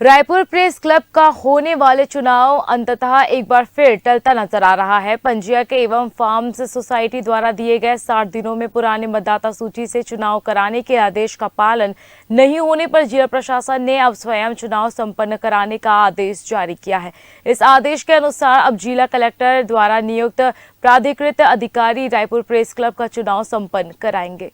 Raipur press club का होने वाले चुनाव अंततः एक बार फिर टलता नजर आ रहा है। पंजीयक एवं फार्म्स सोसाइटी द्वारा दिए गए 60 दिनों में पुराने मतदाता सूची से चुनाव कराने के आदेश का पालन नहीं होने पर जिला प्रशासन ने अब स्वयं चुनाव संपन्न कराने का आदेश जारी किया है। इस आदेश के अनुसार अब जिला कलेक्टर द्वारा नियुक्त प्राधिकृत अधिकारी रायपुर प्रेस क्लब का चुनाव संपन्न कराएंगे।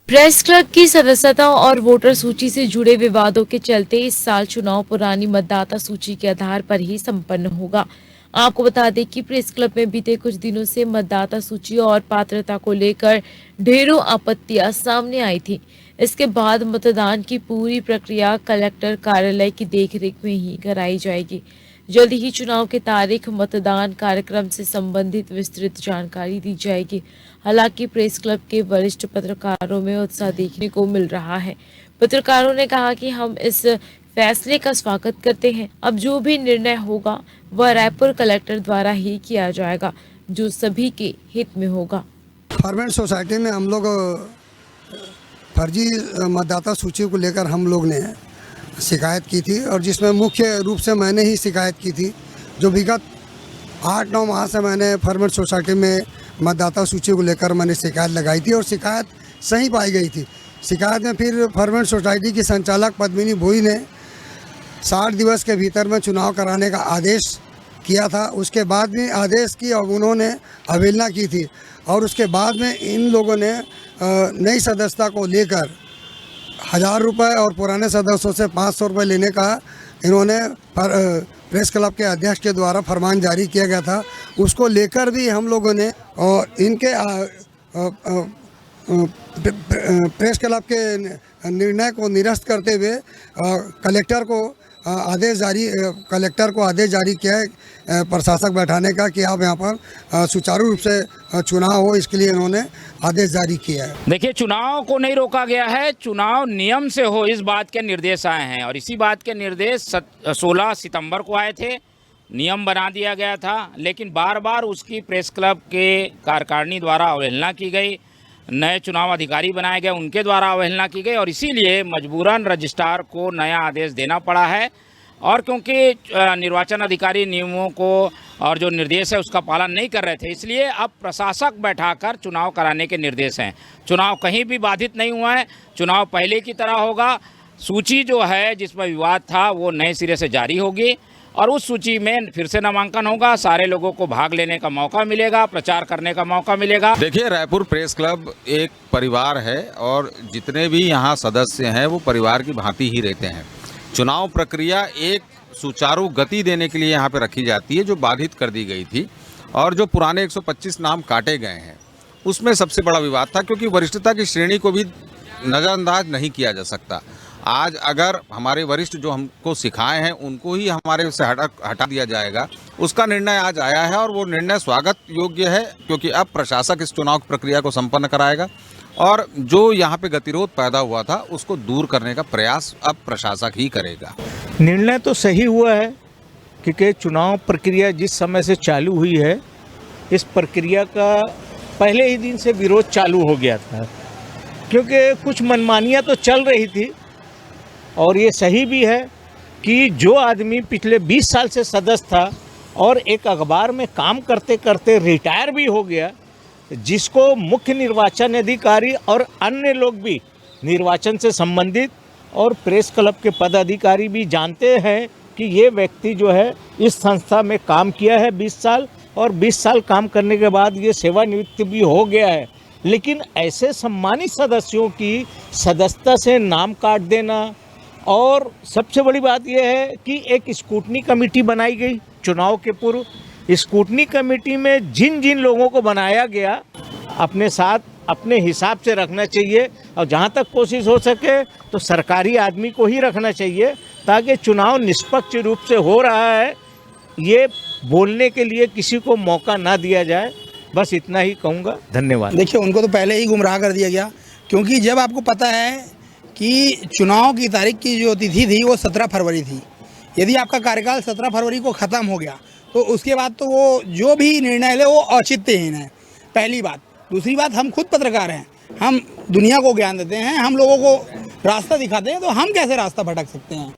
प्रेस क्लब की सदस्यता और वोटर सूची से जुड़े विवादों के चलते इस साल चुनाव पुरानी मतदाता सूची के आधार पर ही संपन्न होगा। आपको बता दें कि प्रेस क्लब में बीते कुछ दिनों से मतदाता सूची और पात्रता को लेकर ढेरों आपत्तियां सामने आई थी। इसके बाद मतदान की पूरी प्रक्रिया कलेक्टर कार्यालय की देखरेख में ही कराई जाएगी। जल्द ही चुनाव की तारीख, मतदान कार्यक्रम से संबंधित विस्तृत जानकारी दी जाएगी। हालांकि प्रेस क्लब के वरिष्ठ पत्रकारों में उत्साह देखने को मिल रहा है। पत्रकारों ने कहा कि हम इस फैसले का स्वागत करते हैं। अब जो भी निर्णय होगा वह रायपुर कलेक्टर द्वारा ही किया जाएगा, जो सभी के हित में होगा। फार्मेंट सोसाइटी में हम लोग फर्जी मतदाता सूची को लेकर हम लोग ने शिकायत की थी और जिसमें मुख्य रूप से मैंने ही शिकायत की थी। जो विगत 8-9 माह से मैंने फार्मेंट सोसाइटी में मतदाता सूची को लेकर मैंने शिकायत लगाई थी और शिकायत सही पाई गई थी। शिकायत में फिर फार्मेंट सोसाइटी की संचालक पद्मिनी भोई ने 60 दिवस के भीतर में चुनाव कराने का आदेश किया था। उसके बाद भी आदेश की और उन्होंने अवहेलना की थी और उसके बाद में इन लोगों ने नई सदस्यता को लेकर 1000 रुपये और पुराने सदस्यों से 500 रुपये लेने का इन्होंने प्रेस क्लब के अध्यक्ष के द्वारा फरमान जारी किया गया था। उसको लेकर भी हम लोगों ने और इनके प्रेस क्लब के निर्णय को निरस्त करते हुए कलेक्टर को आदेश जारी किया है प्रशासक बैठाने का कि आप यहाँ पर सुचारू रूप से चुनाव हो, इसके लिए इन्होंने आदेश जारी किया है। देखिए, चुनाव को नहीं रोका गया है, चुनाव नियम से हो इस बात के निर्देश आए हैं और इसी बात के निर्देश 16 सितंबर को आए थे। नियम बना दिया गया था, लेकिन बार बार उसकी प्रेस क्लब के कार्यकारिणी द्वारा अवहेलना की गई। नए चुनाव अधिकारी बनाए गए, उनके द्वारा अवहेलना की गई और इसीलिए मजबूरन रजिस्ट्रार को नया आदेश देना पड़ा है। और क्योंकि निर्वाचन अधिकारी नियमों को और जो निर्देश है उसका पालन नहीं कर रहे थे, इसलिए अब प्रशासक बैठाकर चुनाव कराने के निर्देश हैं। चुनाव कहीं भी बाधित नहीं हुआ है, चुनाव पहले की तरह होगा। सूची जो है जिसमें विवाद था वो नए सिरे से जारी होगी और उस सूची में फिर से नामांकन होगा। सारे लोगों को भाग लेने का मौका मिलेगा, प्रचार करने का मौका मिलेगा। देखिए, रायपुर प्रेस क्लब एक परिवार है और जितने भी यहाँ सदस्य हैं वो परिवार की भांति ही रहते हैं। चुनाव प्रक्रिया एक सुचारू गति देने के लिए यहाँ पे रखी जाती है, जो बाधित कर दी गई थी और जो पुराने 125 नाम काटे गए हैं उसमें सबसे बड़ा विवाद था, क्योंकि वरिष्ठता की श्रेणी को भी नज़रअंदाज नहीं किया जा सकता। आज अगर हमारे वरिष्ठ जो हमको सिखाए हैं उनको ही हमारे से हटा दिया जाएगा, उसका निर्णय आज आया है और वो निर्णय स्वागत योग्य है, क्योंकि अब प्रशासक इस चुनाव प्रक्रिया को संपन्न कराएगा और जो यहाँ पे गतिरोध पैदा हुआ था उसको दूर करने का प्रयास अब प्रशासक ही करेगा। निर्णय तो सही हुआ है, क्योंकि चुनाव प्रक्रिया जिस समय से चालू हुई है, इस प्रक्रिया का पहले ही दिन से विरोध चालू हो गया था, क्योंकि कुछ मनमानियाँ तो चल रही थी। और ये सही भी है कि जो आदमी पिछले 20 साल से सदस्य था और एक अखबार में काम करते करते रिटायर भी हो गया, जिसको मुख्य निर्वाचन अधिकारी और अन्य लोग भी निर्वाचन से संबंधित और प्रेस क्लब के पदाधिकारी भी जानते हैं कि ये व्यक्ति जो है इस संस्था में काम किया है 20 साल और 20 साल काम करने के बाद ये सेवानिवृत्त भी हो गया है। लेकिन ऐसे सम्मानित सदस्यों की सदस्यता से नाम काट देना, और सबसे बड़ी बात यह है कि एक स्क्रूटनी कमेटी बनाई गई चुनाव के पूर्व। स्क्रूटनी कमेटी में जिन जिन लोगों को बनाया गया अपने साथ अपने हिसाब से रखना चाहिए और जहां तक कोशिश हो सके तो सरकारी आदमी को ही रखना चाहिए, ताकि चुनाव निष्पक्ष रूप से हो रहा है ये बोलने के लिए किसी को मौका ना दिया जाए। बस इतना ही कहूँगा। धन्यवाद। देखिए, उनको तो पहले ही गुमराह कर दिया गया, क्योंकि जब आपको पता है कि चुनाव की तारीख की जो तिथि थी वो 17 फरवरी थी। यदि आपका कार्यकाल 17 फरवरी को ख़त्म हो गया तो उसके बाद तो वो जो भी निर्णय ले वो औचित्यहीन है, पहली बात। दूसरी बात, हम खुद पत्रकार हैं, हम दुनिया को ज्ञान देते हैं, हम लोगों को रास्ता दिखाते हैं, तो हम कैसे रास्ता भटक सकते हैं।